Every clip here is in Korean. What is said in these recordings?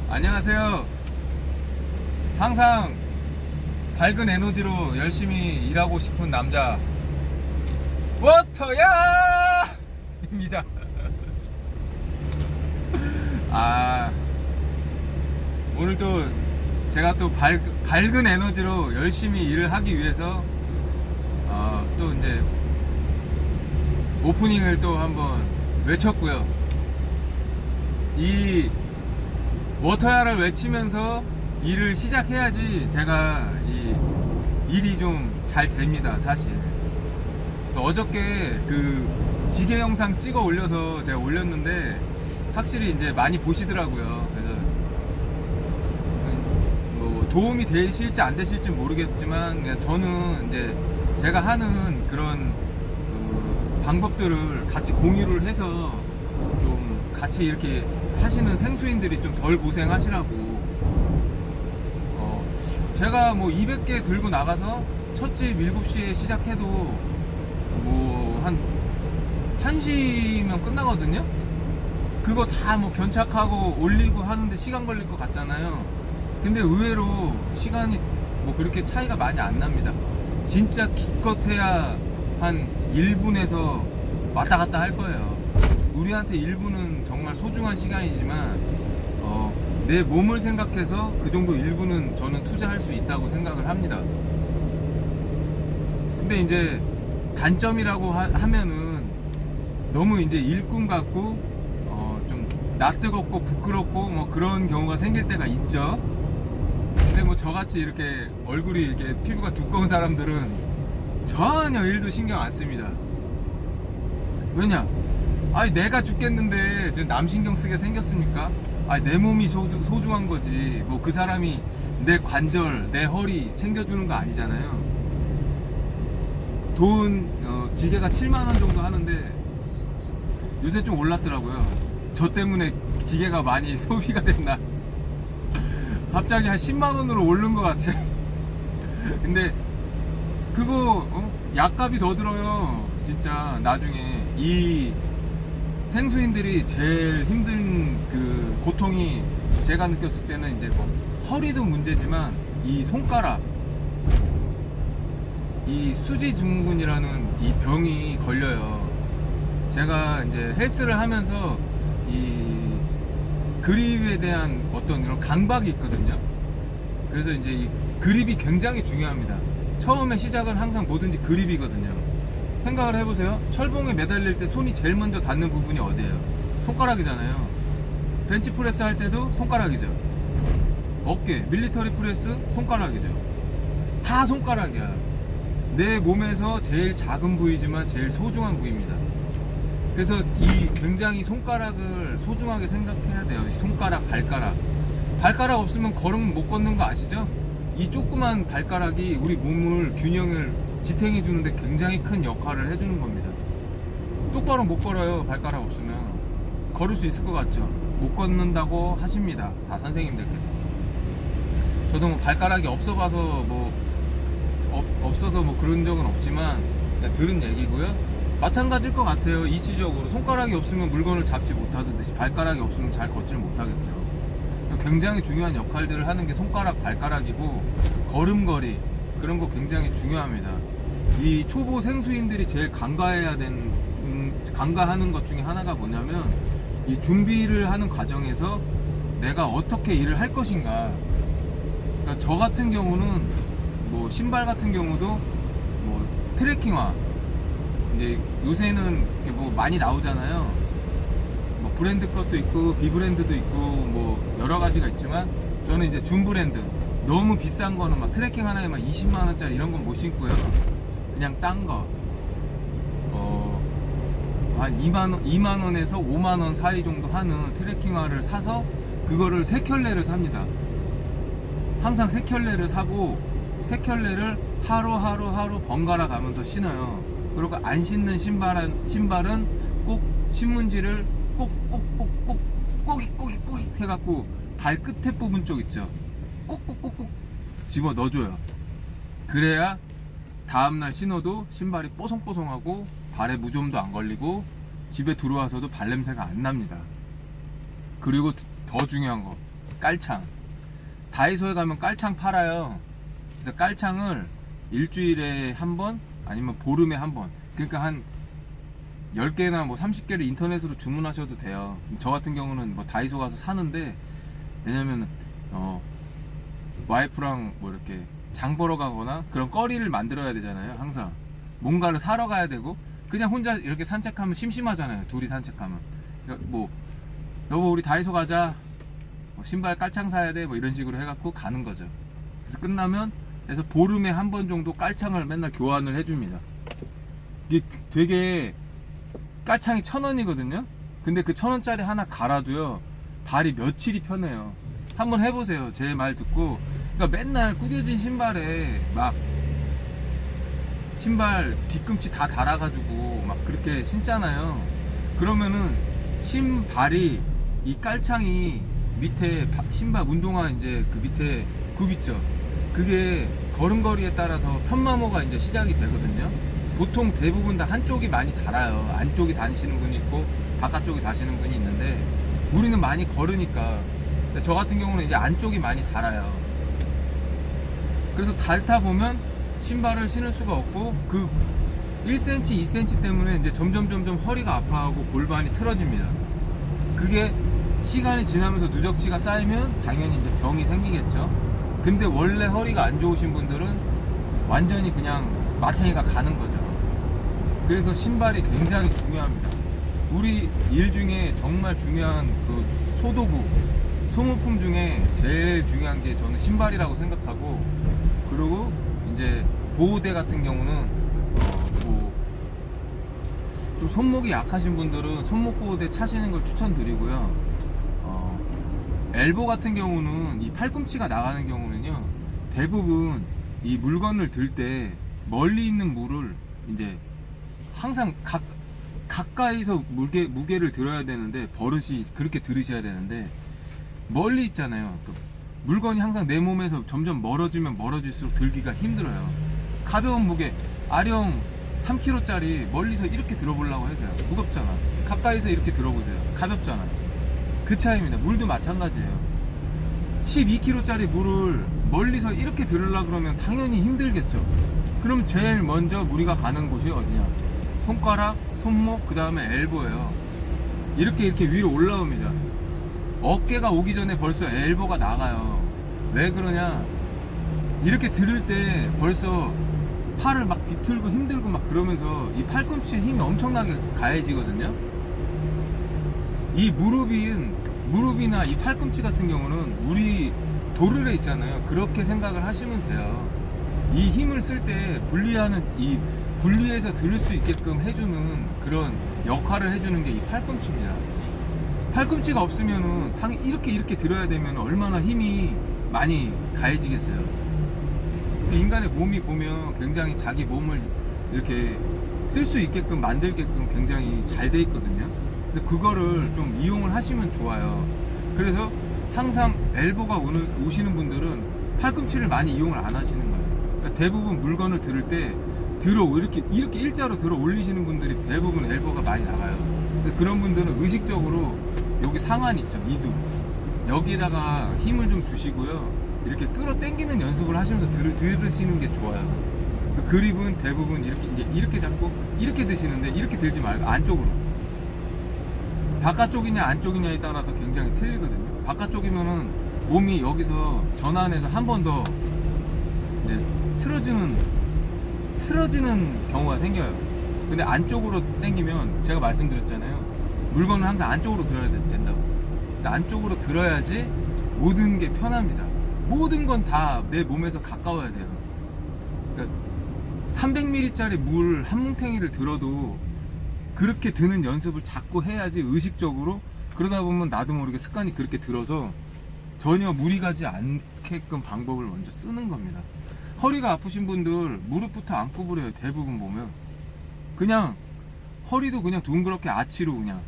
안녕하세요. 항상 밝은 에너지로 열심히 일하고 싶은 남자 워터야 입니다. 오늘도 제가 또 밝은 에너지로 열심히 일을 하기 위해서 또 이제 오프닝을 또 한번 외쳤고요. 이 워터야를 외치면서 일을 시작해야지 제가 이 일이 좀 잘 됩니다. 사실 어저께 그 지게 영상 찍어 올려서 제가 올렸는데 확실히 이제 많이 보시더라고요. 그래서 뭐 도움이 되실지 안 되실지 모르겠지만 그냥 저는 이제 제가 하는 그런 방법들을 같이 공유를 해서 좀 같이 이렇게 하시는 생수인들이 좀 덜 고생하시라고 제가 뭐 200개 들고 나가서 첫집 7시에 시작해도 뭐 한 1시면 끝나거든요. 그거 다 뭐 견착하고 올리고 하는데 시간 걸릴 것 같잖아요. 근데 의외로 시간이 뭐 그렇게 차이가 많이 안 납니다. 진짜 기껏해야 한 1분에서 왔다 갔다 할 거예요. 우리한테 1분은 정말 소중한 시간이지만 내 몸을 생각해서 그 정도 1분은 저는 투자할 수 있다고 생각을 합니다. 근데 이제 단점이라고 하면은 너무 이제 일꾼 같고 좀 낯뜨겁고 부끄럽고 뭐 그런 경우가 생길 때가 있죠. 근데 뭐 저같이 이렇게 얼굴이 이렇게 피부가 두꺼운 사람들은 전혀 일도 신경 안 씁니다. 왜냐? 아니 내가 죽겠는데 남 신경 쓰게 생겼습니까? 아니 내 몸이 소중한 거지. 뭐 그 사람이 내 관절, 내 허리 챙겨주는 거 아니잖아요. 돈 지게가 7만원 정도 하는데 요새 좀 올랐더라고요. 저 때문에 지게가 많이 소비가 됐나. 갑자기 한 10만원으로 오른 것 같아. 근데 그거 약값이 더 들어요. 진짜 나중에 이 생수인들이 제일 힘든 그 고통이 제가 느꼈을 때는 이제 뭐 허리도 문제지만 이 손가락, 이 수지 증후군이라는 이 병이 걸려요. 제가 이제 헬스를 하면서 이 그립에 대한 어떤 이런 강박이 있거든요. 그래서 이제 이 그립이 굉장히 중요합니다. 처음에 시작은 항상 뭐든지 그립이거든요. 생각을 해보세요. 철봉에 매달릴 때 손이 제일 먼저 닿는 부분이 어디예요? 손가락이잖아요. 벤치프레스 할 때도 손가락이죠. 어깨, 밀리터리 프레스 손가락이죠. 다 손가락이야. 내 몸에서 제일 작은 부위지만 제일 소중한 부위입니다. 그래서 이 굉장히 손가락을 소중하게 생각해야 돼요. 손가락, 발가락 없으면 걸음 못 걷는 거 아시죠? 이 조그만 발가락이 우리 몸을 균형을 지탱해 주는데 굉장히 큰 역할을 해주는 겁니다. 똑바로 못 걸어요. 발가락 없으면. 걸을 수 있을 것 같죠? 못 걷는다고 하십니다. 다 선생님들께서. 저도 뭐 발가락이 없어봐서 뭐 없어서 뭐 그런 적은 없지만 그냥 들은 얘기고요. 마찬가지일 것 같아요. 이치적으로 손가락이 없으면 물건을 잡지 못하듯이 발가락이 없으면 잘 걷지를 못하겠죠. 굉장히 중요한 역할들을 하는 게 손가락, 발가락이고 걸음걸이 그런 거 굉장히 중요합니다. 이 초보 생수인들이 제일 간과하는 것 중에 하나가 뭐냐면 이 준비를 하는 과정에서 내가 어떻게 일을 할 것인가. 그러니까 저 같은 경우는 뭐 신발 같은 경우도 뭐 트레킹화 이제 요새는 뭐 많이 나오잖아요. 뭐 브랜드 것도 있고 비브랜드도 있고 뭐 여러 가지가 있지만 저는 이제 준 브랜드 너무 비싼 거는 막 트레킹 하나에 막 20만원짜리 이런 건 못 신고요. 그냥 싼 거. 한 2만원에서 5만원 사이 정도 하는 트레킹화를 사서 그거를 3켤레를 삽니다. 항상 3켤레를 사고 3켤레를 하루 번갈아 가면서 신어요. 그리고 안 신는 신발은 꼭 신문지를 꼬깃 해갖고 발 끝에 부분 쪽 있죠. 꾹꾹꾹꾹 집어 넣어줘요. 그래야 다음날 신어도 신발이 뽀송뽀송하고 발에 무좀도 안 걸리고 집에 들어와서도 발냄새가 안 납니다. 그리고 더 중요한 거 깔창. 다이소에 가면 깔창 팔아요. 그래서 깔창을 일주일에 한 번 아니면 보름에 한 번, 그러니까 한 10개나 뭐 30개를 인터넷으로 주문하셔도 돼요. 저 같은 경우는 뭐 다이소 가서 사는데, 왜냐면 와이프랑 뭐 이렇게 장 보러 가거나 그런 거리를 만들어야 되잖아요. 항상 뭔가를 사러 가야 되고, 그냥 혼자 이렇게 산책하면 심심하잖아요. 둘이 산책하면 뭐 여보 우리 다이소 가자, 뭐 신발 깔창 사야 돼, 뭐 이런 식으로 해갖고 가는 거죠. 그래서 끝나면 그래서 보름에 한 번 정도 깔창을 맨날 교환을 해줍니다. 이게 되게, 깔창이 1,000원이거든요. 근데 그 1,000원짜리 하나 갈아도요 발이 며칠이 편해요. 한번 해보세요. 제 말 듣고. 그러니까 맨날 구겨진 신발에 막 신발 뒤꿈치 다 달아가지고 막 그렇게 신잖아요. 그러면은 신발이, 이 깔창이 밑에 신발 운동화 이제 그 밑에 굽 있죠. 그게 걸음걸이에 따라서 편마모가 이제 시작이 되거든요. 보통 대부분 다 한쪽이 많이 달아요. 안쪽이 다니시는 분이 있고 바깥쪽이 다니시는 분이 있는데, 우리는 많이 걸으니까. 저 같은 경우는 이제 안쪽이 많이 달아요. 그래서 닳다 보면 신발을 신을 수가 없고, 그 1cm, 2cm 때문에 이제 점점 허리가 아파하고 골반이 틀어집니다. 그게 시간이 지나면서 누적치가 쌓이면 당연히 이제 병이 생기겠죠. 근데 원래 허리가 안 좋으신 분들은 완전히 그냥 마탱이가 가는 거죠. 그래서 신발이 굉장히 중요합니다. 우리 일 중에 정말 중요한 그 소도구, 소모품 중에 제일 중요한 게 저는 신발이라고 생각하고, 그리고 이제 보호대 같은 경우는 뭐 좀 손목이 약하신 분들은 손목 보호대 차시는 걸 추천드리고요. 엘보 같은 경우는 이 팔꿈치가 나가는 경우는요, 대부분 이 물건을 들 때 멀리 있는 물을 이제 항상 가까이서 무게를 들어야 되는데, 버릇이 그렇게 들으셔야 되는데, 멀리 있잖아요. 물건이 항상 내 몸에서 점점 멀어지면 멀어질수록 들기가 힘들어요. 가벼운 무게, 아령 3kg짜리 멀리서 이렇게 들어보려고 하세요. 무겁잖아. 가까이서 이렇게 들어보세요. 가볍잖아. 그 차이입니다. 물도 마찬가지예요. 12kg짜리 물을 멀리서 이렇게 들으려고 그러면 당연히 힘들겠죠. 그럼 제일 먼저 무리가 가는 곳이 어디냐? 손가락, 손목, 그 다음에 엘보예요. 이렇게 위로 올라옵니다. 어깨가 오기 전에 벌써 엘보가 나가요. 왜 그러냐? 이렇게 들을 때 벌써 팔을 막 비틀고 힘들고 막 그러면서 이 팔꿈치에 힘이 엄청나게 가해지거든요. 이 무릎이나 이 팔꿈치 같은 경우는 우리 도르래 있잖아요. 그렇게 생각을 하시면 돼요. 이 힘을 쓸 때 분리해서 들을 수 있게끔 해주는 그런 역할을 해주는 게 이 팔꿈치입니다. 팔꿈치가 없으면은 이렇게 들어야 되면 얼마나 힘이 많이 가해지겠어요. 인간의 몸이 보면 굉장히 자기 몸을 이렇게 쓸 수 있게끔 만들게끔 굉장히 잘 돼 있거든요. 그래서 그거를 좀 이용을 하시면 좋아요. 그래서 항상 엘보가 오시는 분들은 팔꿈치를 많이 이용을 안 하시는 거예요. 그러니까 대부분 물건을 들을 때 이렇게 일자로 들어 올리시는 분들이 대부분 엘보가 많이 나가요. 그런 분들은 의식적으로 여기 상완 있죠, 이두, 여기다가 힘을 좀 주시고요. 이렇게 끌어당기는 연습을 하시면서 들으시는 게 좋아요. 그 그립은 대부분 이렇게 잡고 이렇게 드시는데, 이렇게 들지 말고 안쪽으로. 바깥쪽이냐 안쪽이냐에 따라서 굉장히 틀리거든요. 바깥쪽이면은 몸이 여기서 전환해서 한 번 더 이제 틀어지는 경우가 생겨요. 근데 안쪽으로 당기면, 제가 말씀드렸잖아요, 물건은 항상 안쪽으로 들어야 된다고. 근데 안쪽으로 들어야지 모든 게 편합니다. 모든 건 다 내 몸에서 가까워야 돼요. 그러니까 300ml짜리 물 한 뭉탱이를 들어도 그렇게 드는 연습을 자꾸 해야지, 의식적으로. 그러다 보면 나도 모르게 습관이 그렇게 들어서 전혀 무리 가지 않게끔 방법을 먼저 쓰는 겁니다. 허리가 아프신 분들 무릎부터 안 구부려요. 대부분 보면 그냥 허리도 그냥 둥그렇게 아치로 그냥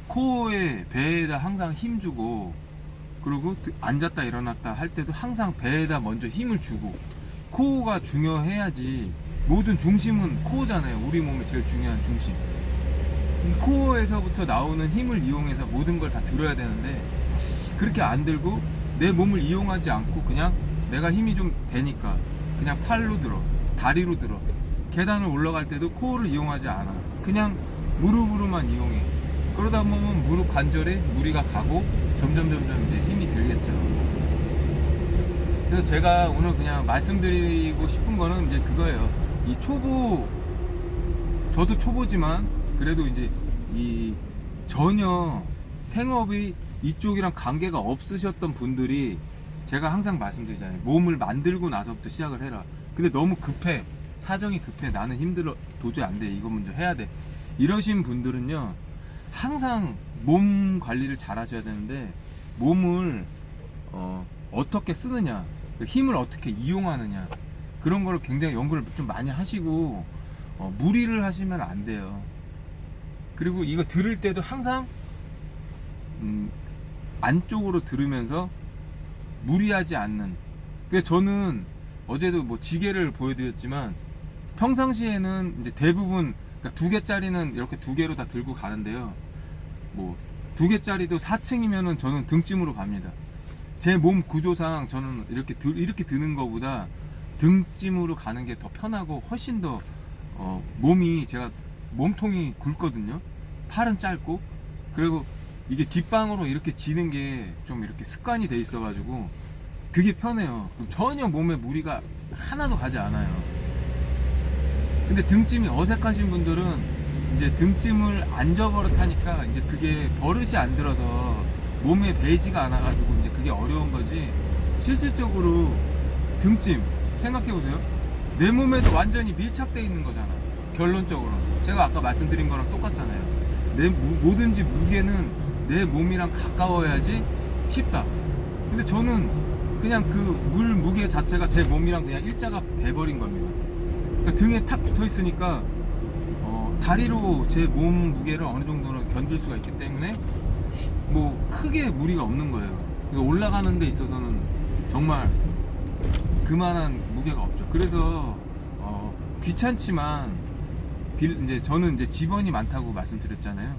코에 배에다 항상 힘주고, 그리고 앉았다 일어났다 할 때도 항상 배에다 먼저 힘을 주고. 코어가 중요해야지. 모든 중심은 코어잖아요. 우리 몸의 제일 중요한 중심. 이 코어에서부터 나오는 힘을 이용해서 모든 걸 다 들어야 되는데, 그렇게 안 들고 내 몸을 이용하지 않고 그냥 내가 힘이 좀 되니까 그냥 팔로 들어, 다리로 들어. 계단을 올라갈 때도 코어를 이용하지 않아. 그냥 무릎으로만 이용해. 그러다 보면 무릎 관절에 무리가 가고 점점 이제 힘이 들겠죠. 그래서 제가 오늘 그냥 말씀드리고 싶은 거는 이제 그거예요. 이 초보, 저도 초보지만 그래도 이제 이 전혀 생업이 이쪽이랑 관계가 없으셨던 분들이 제가 항상 말씀드리잖아요. 몸을 만들고 나서부터 시작을 해라. 근데 너무 급해. 사정이 급해. 나는 힘들어. 도저히 안 돼. 이거 먼저 해야 돼. 이러신 분들은요. 항상 몸 관리를 잘 하셔야 되는데 몸을 어떻게 쓰느냐, 힘을 어떻게 이용하느냐, 그런 거를 굉장히 연구를 좀 많이 하시고 무리를 하시면 안 돼요. 그리고 이거 들을 때도 항상 안쪽으로 들으면서 무리하지 않는. 그래서 저는 어제도 뭐 지게를 보여드렸지만 평상시에는 이제 대부분 그러니까 2개짜리는 이렇게 2개로 다 들고 가는데요. 뭐 2개짜리도 4층이면은 저는 등짐으로 갑니다. 제 몸 구조상 저는 이렇게 드는 거보다 등짐으로 가는 게 더 편하고 훨씬 더 몸이 제가 몸통이 굵거든요. 팔은 짧고 그리고 이게 뒷방으로 이렇게 지는 게 좀 이렇게 습관이 돼 있어 가지고 그게 편해요. 전혀 몸에 무리가 하나도 가지 않아요. 근데 등짐이 어색하신 분들은 이제 등짐을 안 저버릇하니까 이제 그게 버릇이 안 들어서 몸에 배지가 않아 가지고 이제 그게 어려운 거지. 실질적으로 등짐 생각해 보세요. 내 몸에서 완전히 밀착되어 있는 거잖아. 결론적으로 제가 아까 말씀드린 거랑 똑같잖아요. 내 뭐든지 무게는 내 몸이랑 가까워야지 쉽다. 근데 저는 그냥 그 물 무게 자체가 제 몸이랑 그냥 일자가 돼버린 겁니다. 그러니까 등에 탁 붙어 있으니까 다리로 제 몸 무게를 어느 정도는 견딜 수가 있기 때문에 뭐 크게 무리가 없는 거예요. 그래서 올라가는 데 있어서는 정말 그만한 무게가 없죠. 그래서 귀찮지만 이제 저는 이제 집원이 많다고 말씀드렸잖아요.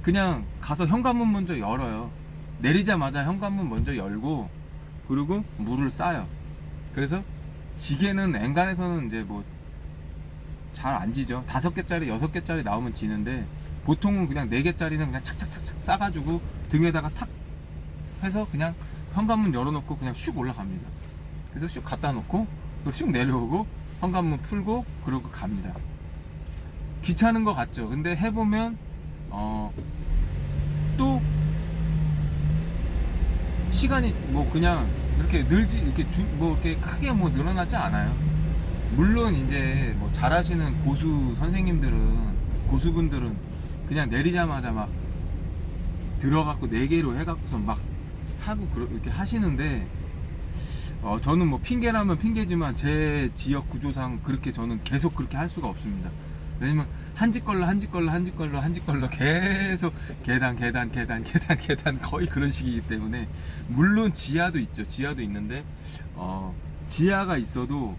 그냥 가서 현관문 먼저 열어요. 내리자마자 현관문 먼저 열고 그리고 물을 싸요. 그래서 지게는 엔간에서는 이제 뭐 잘 안 지죠. 5개짜리 6개짜리 나오면 지는데 보통은 그냥 4개짜리는 그냥 착착착착 싸가지고 등에다가 탁 해서 그냥 현관문 열어놓고 그냥 슉 올라갑니다. 그래서 슉 갖다 놓고 그리고 슉 내려오고 현관문 풀고 그러고 갑니다. 귀찮은 것 같죠. 근데 해보면 또 시간이 뭐 그냥 이렇게 늘지 이렇게 뭐 이렇게 크게 뭐 늘어나지 않아요. 물론 이제 뭐 잘하시는 고수 선생님들은 고수분들은 그냥 내리자마자 막 들어갖고 4개로 해갖고서 막 하고 이렇게 하시는데 저는 뭐 핑계라면 핑계지만 제 지역 구조상 그렇게 저는 계속 그렇게 할 수가 없습니다. 왜냐면 한 집 걸로 계속 계단 거의 그런 식이기 때문에 물론 지하도 있죠. 지하도 있는데 지하가 있어도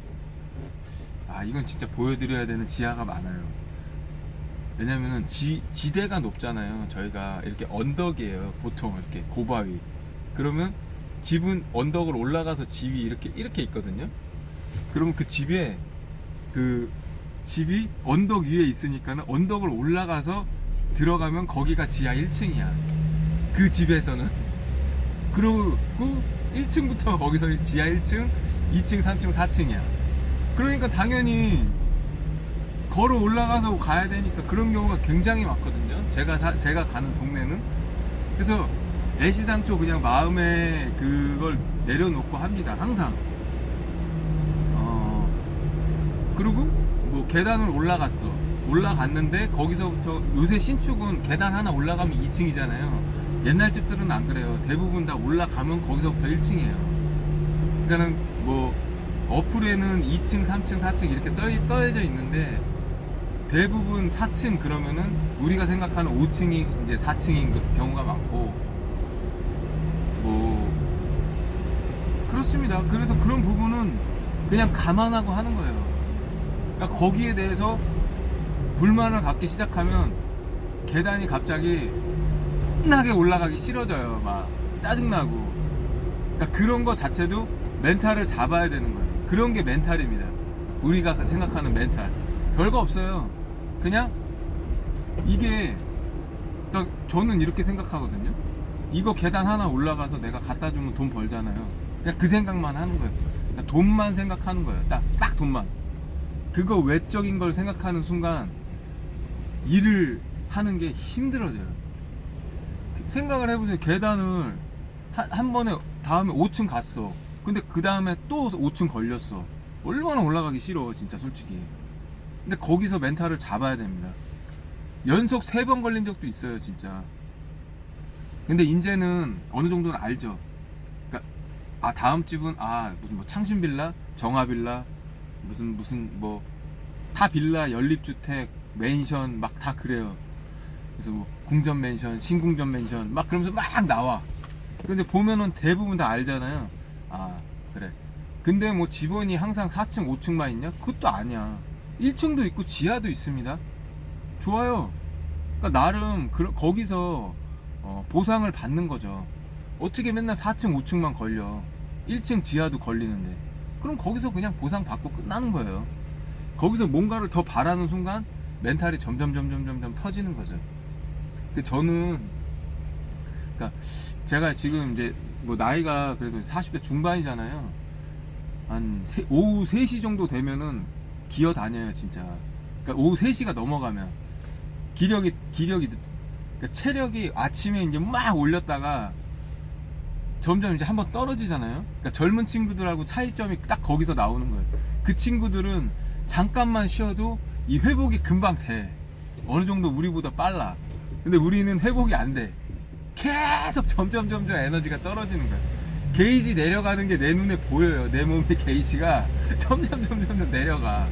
이건 진짜 보여드려야 되는 지하가 많아요. 왜냐면은 지대가 높잖아요. 저희가 이렇게 언덕이에요. 보통 이렇게 고바위. 그러면 집은 언덕을 올라가서 집이 이렇게 있거든요. 그러면 그 집이 언덕 위에 있으니까는 언덕을 올라가서 들어가면 거기가 지하 1층이야. 그 집에서는. 그리고 1층부터 거기서 지하 1층, 2층, 3층, 4층이야. 그러니까 당연히 걸어 올라가서 가야 되니까 그런 경우가 굉장히 많거든요. 제가 가는 동네는. 그래서 애시당초 그냥 마음에 그걸 내려놓고 합니다. 항상. 그리고 뭐 계단을 올라갔는데 거기서부터 요새 신축은 계단 하나 올라가면 2층이잖아요. 옛날 집들은 안 그래요. 대부분 다 올라가면 거기서부터 1층이에요. 그러니까는 뭐 어플에는 2층, 3층, 4층 이렇게 써져 있는데 대부분 4층 그러면은 우리가 생각하는 5층이 이제 4층인 경우가 많고 뭐 그렇습니다. 그래서 그런 부분은 그냥 감안하고 하는 거예요. 그러니까 거기에 대해서 불만을 갖기 시작하면 계단이 갑자기 겁나게 올라가기 싫어져요. 막 짜증나고. 그러니까 그런 거 자체도 멘탈을 잡아야 되는 거예요. 그런 게 멘탈입니다. 우리가 생각하는 멘탈. 별거 없어요. 그냥 이게, 그러니까 저는 이렇게 생각하거든요. 이거 계단 하나 올라가서 내가 갖다 주면 돈 벌잖아요. 그냥 그 생각만 하는 거예요. 그러니까 돈만 생각하는 거예요. 딱 돈만. 그거 외적인 걸 생각하는 순간 일을 하는 게 힘들어져요. 생각을 해보세요. 계단을 한 번에 다음에 5층 갔어. 근데 그 다음에 또 5층 걸렸어. 얼마나 올라가기 싫어 진짜 솔직히. 근데 거기서 멘탈을 잡아야 됩니다. 연속 3번 걸린 적도 있어요 진짜. 근데 이제는 어느 정도는 알죠. 그러니까 다음 집은 무슨 뭐 창신빌라, 정화빌라, 무슨 뭐 타빌라, 연립주택, 맨션 막 다 그래요. 그래서 뭐 궁전 맨션, 신궁전 맨션 막 그러면서 막 나와. 그런데 보면은 대부분 다 알잖아요. 그래. 근데 뭐 집원이 항상 4층, 5층만 있냐? 그것도 아니야. 1층도 있고 지하도 있습니다. 좋아요. 그러니까 나름 거기서 보상을 받는 거죠. 어떻게 맨날 4층, 5층만 걸려? 1층 지하도 걸리는데. 그럼 거기서 그냥 보상 받고 끝나는 거예요. 거기서 뭔가를 더 바라는 순간 멘탈이 점점 터지는 거죠. 근데 저는, 그러니까 제가 지금 이제 뭐 나이가 그래도 40대 중반이잖아요. 오후 3시 정도 되면은 기어 다녀요 진짜. 그러니까 오후 3시가 넘어가면 기력이 그러니까 체력이 아침에 이제 막 올렸다가 점점 이제 한번 떨어지잖아요. 그러니까 젊은 친구들하고 차이점이 딱 거기서 나오는 거예요. 그 친구들은 잠깐만 쉬어도 이 회복이 금방 돼. 어느 정도 우리보다 빨라. 근데 우리는 회복이 안 돼. 계속 점점 에너지가 떨어지는 거야. 게이지 내려가는 게 내 눈에 보여요. 내 몸의 게이지가 점점 내려가.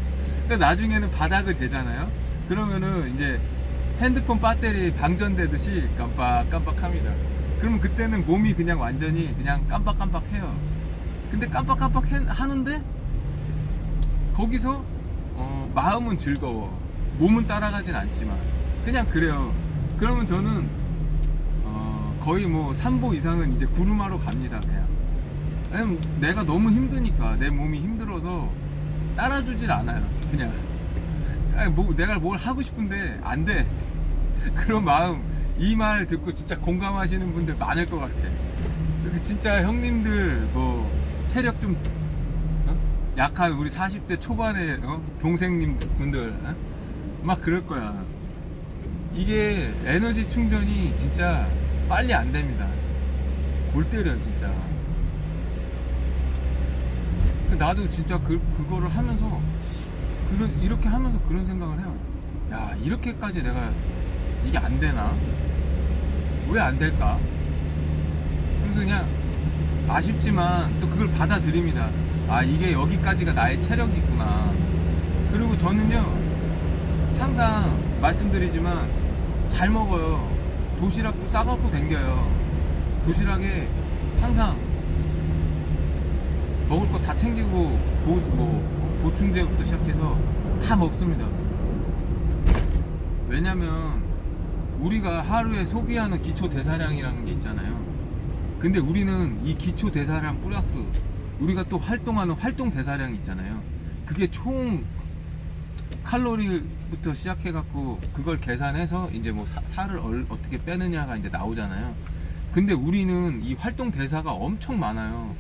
그러니까 나중에는 바닥을 대잖아요. 그러면은 이제 핸드폰 배터리 방전되듯이 깜빡깜빡합니다. 그러면 그때는 몸이 그냥 완전히 그냥 깜빡깜빡해요. 근데 깜빡깜빡 하는데 거기서 마음은 즐거워. 몸은 따라가진 않지만 그냥 그래요. 그러면 저는 거의 뭐 3보 이상은 이제 구름하러 갑니다. 그냥. 왜냐면 내가 너무 힘드니까, 내 몸이 힘들어서 따라주질 않아요. 그냥 내가 뭘 하고 싶은데 안 돼. 그런 마음, 이 말 듣고 진짜 공감하시는 분들 많을 것 같아. 진짜 형님들 뭐 체력 좀 약한 우리 40대 초반의 동생님 분들 막 그럴 거야. 이게 에너지 충전이 진짜 빨리 안 됩니다. 골 때려 진짜. 나도 진짜 그거를 하면서 이렇게 하면서 그런 생각을 해요. 야, 이렇게까지 내가 이게 안 되나? 왜 안 될까? 그래서 그냥 아쉽지만 또 그걸 받아들입니다. 이게 여기까지가 나의 체력이구나. 그리고 저는요 항상 말씀드리지만 잘 먹어요. 도시락도 싸갖고 댕겨요. 도시락에 항상 먹을 거 다 챙기고 보충제부터 시작해서 다 먹습니다. 왜냐면 우리가 하루에 소비하는 기초 대사량이라는 게 있잖아요. 근데 우리는 이 기초 대사량 플러스 우리가 또 활동하는 활동 대사량이 있잖아요. 그게 총 칼로리부터 시작해갖고 그걸 계산해서 이제 뭐 살을 어떻게 빼느냐가 이제 나오잖아요. 근데 우리는 이 활동 대사가 엄청 많아요.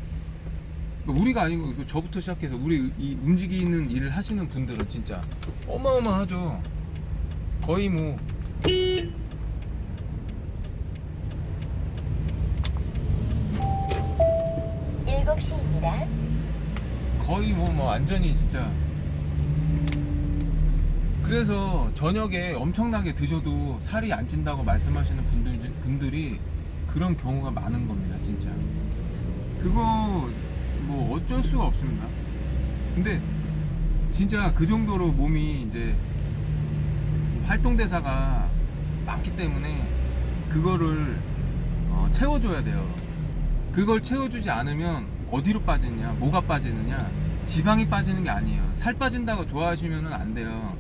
우리가 아니고 저부터 시작해서 우리 이 움직이는 일을 하시는 분들은 진짜 어마어마하죠. 거의 뭐 7시입니다. 거의 뭐 완전히 진짜. 그래서 저녁에 엄청나게 드셔도 살이 안 찐다고 말씀하시는 분들이 그런 경우가 많은 겁니다 진짜. 그거 뭐 어쩔 수가 없습니다. 근데 진짜 그 정도로 몸이 이제 활동대사가 많기 때문에 그거를 채워줘야 돼요. 그걸 채워주지 않으면 어디로 빠지느냐, 뭐가 빠지느냐, 지방이 빠지는 게 아니에요. 살 빠진다고 좋아하시면 안 돼요.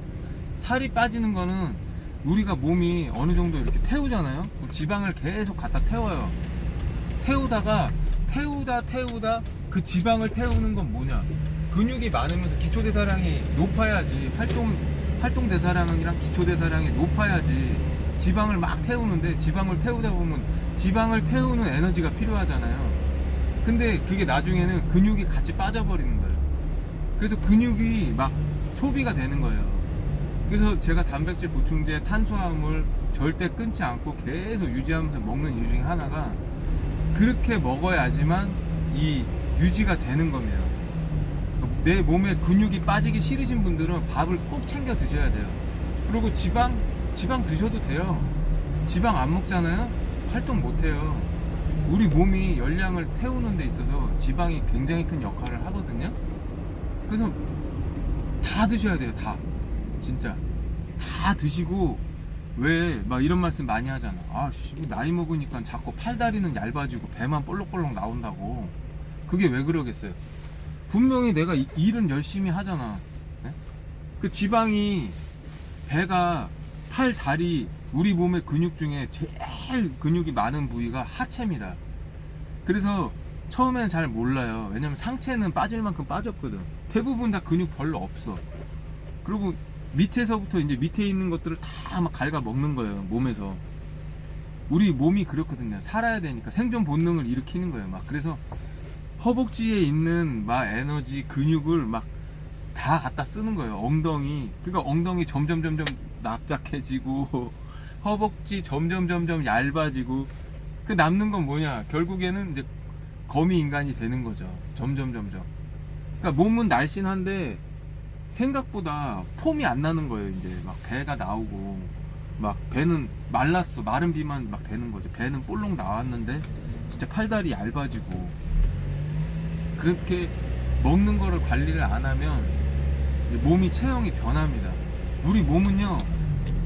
살이 빠지는 거는 우리가 몸이 어느 정도 이렇게 태우잖아요. 그럼 지방을 계속 갖다 태워요. 태우다가 태우다 그 지방을 태우는 건 뭐냐? 근육이 많으면서 기초대사량이 높아야지, 활동 대사량이랑 기초대사량이 높아야지 지방을 막 태우는데, 지방을 태우다 보면 지방을 태우는 에너지가 필요하잖아요. 근데 그게 나중에는 근육이 같이 빠져버리는 거예요. 그래서 근육이 막 소비가 되는 거예요. 그래서 제가 단백질 보충제, 탄수화물 절대 끊지 않고 계속 유지하면서 먹는 이유 중에 하나가, 그렇게 먹어야지만 이 유지가 되는 겁니다. 내 몸에 근육이 빠지기 싫으신 분들은 밥을 꼭 챙겨 드셔야 돼요. 그리고 지방 드셔도 돼요. 지방 안 먹잖아요? 활동 못 해요. 우리 몸이 열량을 태우는 데 있어서 지방이 굉장히 큰 역할을 하거든요. 그래서 다 드셔야 돼요. 다. 진짜 다 드시고, 왜 막 이런 말씀 많이 하잖아. 씨, 나이 먹으니까 자꾸 팔다리는 얇아지고 배만 볼록볼록 나온다고. 그게 왜 그러겠어요? 분명히 내가 일은 열심히 하잖아. 네? 그 지방이, 배가, 팔, 다리, 우리 몸의 근육 중에 제일 근육이 많은 부위가 하체입니다. 그래서 처음에는 잘 몰라요. 왜냐면 상체는 빠질 만큼 빠졌거든. 대부분 다 근육 별로 없어. 그리고 밑에서부터 이제 밑에 있는 것들을 다 막 갉아 먹는 거예요, 몸에서. 우리 몸이 그렇거든요. 살아야 되니까 생존 본능을 일으키는 거예요. 막 그래서 허벅지에 있는 막 에너지, 근육을 막 다 갖다 쓰는 거예요. 엉덩이. 그러니까 엉덩이 점점 납작해지고 허벅지 점점 얇아지고, 그 남는 건 뭐냐? 결국에는 이제 거미 인간이 되는 거죠. 점점. 그러니까 몸은 날씬한데 생각보다 폼이 안 나는 거예요. 이제 막 배가 나오고, 막 배는 말랐어. 마른 비만 막 되는 거죠. 배는 볼록 나왔는데 진짜 팔다리 얇아지고. 그렇게 먹는 거를 관리를 안 하면 몸이 체형이 변합니다. 우리 몸은요,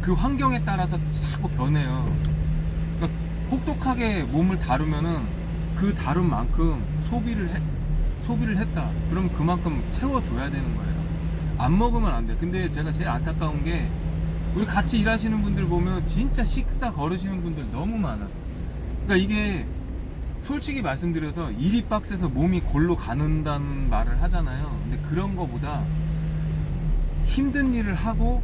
그 환경에 따라서 자꾸 변해요. 그러니까 혹독하게 몸을 다루면은 그 다룬 만큼 소비를 했다. 그럼 그만큼 채워줘야 되는 거예요. 안 먹으면 안 돼. 근데 제가 제일 안타까운 게, 우리 같이 일하시는 분들 보면 진짜 식사 거르시는 분들 너무 많아. 그러니까 이게 솔직히 말씀드려서 일이 빡세서 몸이 골로 가는다는 말을 하잖아요. 근데 그런 거보다 힘든 일을 하고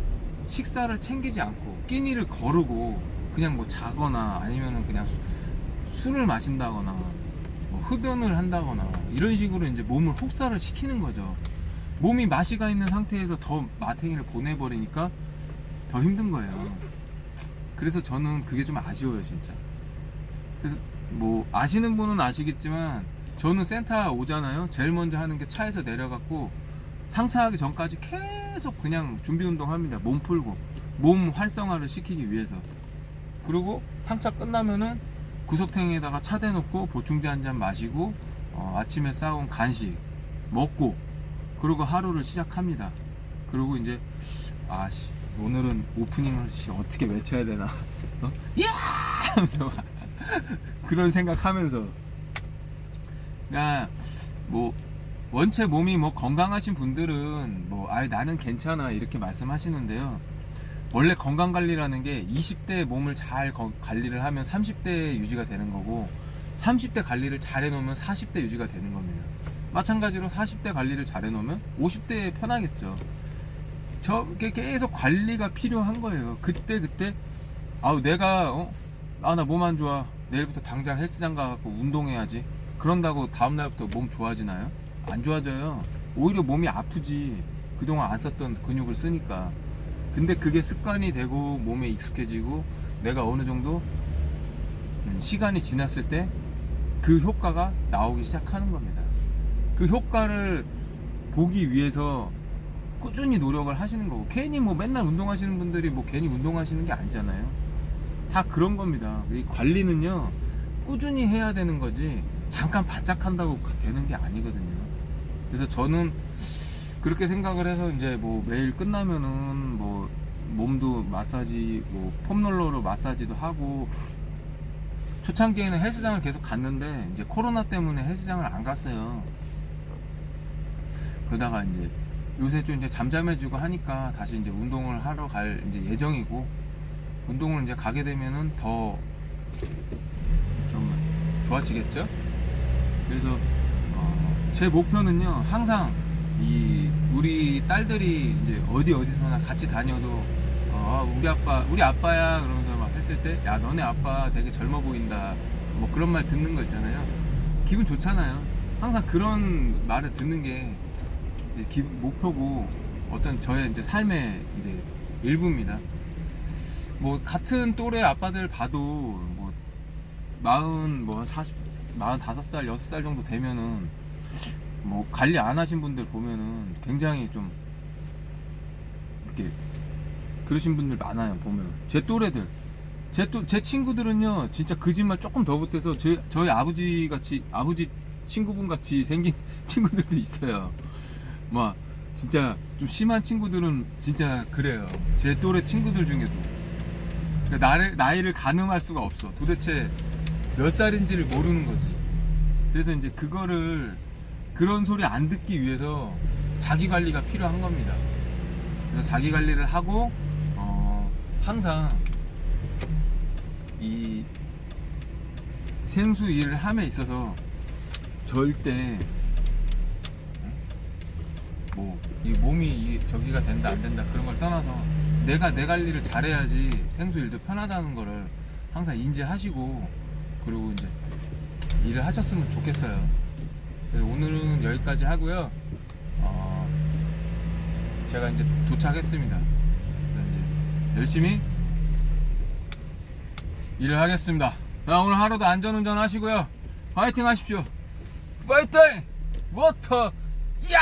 식사를 챙기지 않고 끼니를 거르고 그냥 뭐 자거나 아니면은 그냥 술을 마신다거나 뭐 흡연을 한다거나 이런 식으로 이제 몸을 혹사를 시키는 거죠. 몸이 맛이 가 있는 상태에서 더 마탱이를 보내버리니까 더 힘든 거예요. 그래서 저는 그게 좀 아쉬워요, 진짜. 그래서 뭐 아시는 분은 아시겠지만, 저는 센터 오잖아요. 제일 먼저 하는 게 차에서 내려갖고 상차하기 전까지 계속 그냥 준비 운동 합니다. 몸 풀고 몸 활성화를 시키기 위해서. 그리고 상차 끝나면은 구석탱이에다가 차 대놓고 보충제 한 잔 마시고, 아침에 싸온 간식 먹고, 그리고 하루를 시작합니다. 그리고 이제 오늘은 오프닝을 어떻게 외쳐야 되나 야! 하면서 그런 생각하면서, 그냥 뭐 원체 몸이 뭐 건강하신 분들은 뭐 나는 괜찮아 이렇게 말씀하시는데요. 원래 건강관리라는 게 20대 몸을 잘 관리를 하면 30대 유지가 되는 거고, 30대 관리를 잘 해놓으면 40대 유지가 되는 겁니다. 마찬가지로 40대 관리를 잘 해놓으면 50대에 편하겠죠. 저게 계속 관리가 필요한 거예요. 그때 내가 나 몸 안 좋아, 내일부터 당장 헬스장 가갖고 운동해야지, 그런다고 다음날부터 몸 좋아지나요? 안 좋아져요. 오히려 몸이 아프지, 그동안 안 썼던 근육을 쓰니까. 근데 그게 습관이 되고 몸에 익숙해지고, 내가 어느 정도 시간이 지났을 때 그 효과가 나오기 시작하는 겁니다. 그 효과를 보기 위해서 꾸준히 노력을 하시는 거고, 괜히 뭐 맨날 운동하시는 분들이 뭐 괜히 운동하시는 게 아니잖아요. 다 그런 겁니다. 이 관리는요, 꾸준히 해야 되는 거지 잠깐 반짝한다고 되는 게 아니거든요. 그래서 저는 그렇게 생각을 해서, 이제 뭐 매일 끝나면은 뭐 몸도 마사지, 뭐 폼롤러로 마사지도 하고, 초창기에는 헬스장을 계속 갔는데 이제 코로나 때문에 헬스장을 안 갔어요. 그러다가 이제 요새 좀 이제 잠잠해지고 하니까 다시 이제 운동을 하러 갈 이제 예정이고, 운동을 이제 가게 되면은 더 좀 좋아지겠죠. 그래서 제 목표는요, 항상 이 우리 딸들이 이제 어디서나 같이 다녀도 우리 아빠야 그러면서 막 했을 때, 야 너네 아빠 되게 젊어 보인다, 뭐 그런 말 듣는 거 있잖아요. 기분 좋잖아요. 항상 그런 말을 듣는 게 이제 목표고 어떤 저의 이제 삶의 이제 일부입니다. 뭐 같은 또래 아빠들 봐도 뭐 45살, 6살 정도 되면은 뭐 관리 안 하신 분들 보면은 굉장히 좀 이렇게 그러신 분들 많아요. 보면 제 또래들, 제 친구들은요 진짜 거짓말 조금 더 못해서 저희 아버지 친구분 같이 생긴 친구들도 있어요. 뭐 진짜 좀 심한 친구들은 진짜 그래요. 제 또래 친구들 중에도. 그러니까 나이를 가늠할 수가 없어. 도대체 몇 살인지를 모르는 거지. 그래서 이제 그런 소리 안 듣기 위해서 자기 관리가 필요한 겁니다. 그래서 자기 관리를 하고 항상 이 생수 일을 함에 있어서 절대 뭐 이 몸이 저기가 된다 안 된다 그런 걸 떠나서 내가 내 관리를 잘해야지 생수 일도 편하다는 거를 항상 인지하시고, 그리고 이제 일을 하셨으면 좋겠어요. 그래서 오늘은 여기까지 하고요. 제가 이제 도착했습니다. 이제 열심히 일을 하겠습니다. 자, 오늘 하루도 안전운전 하시고요. 파이팅 하십시오. 파이팅! 워터! 야!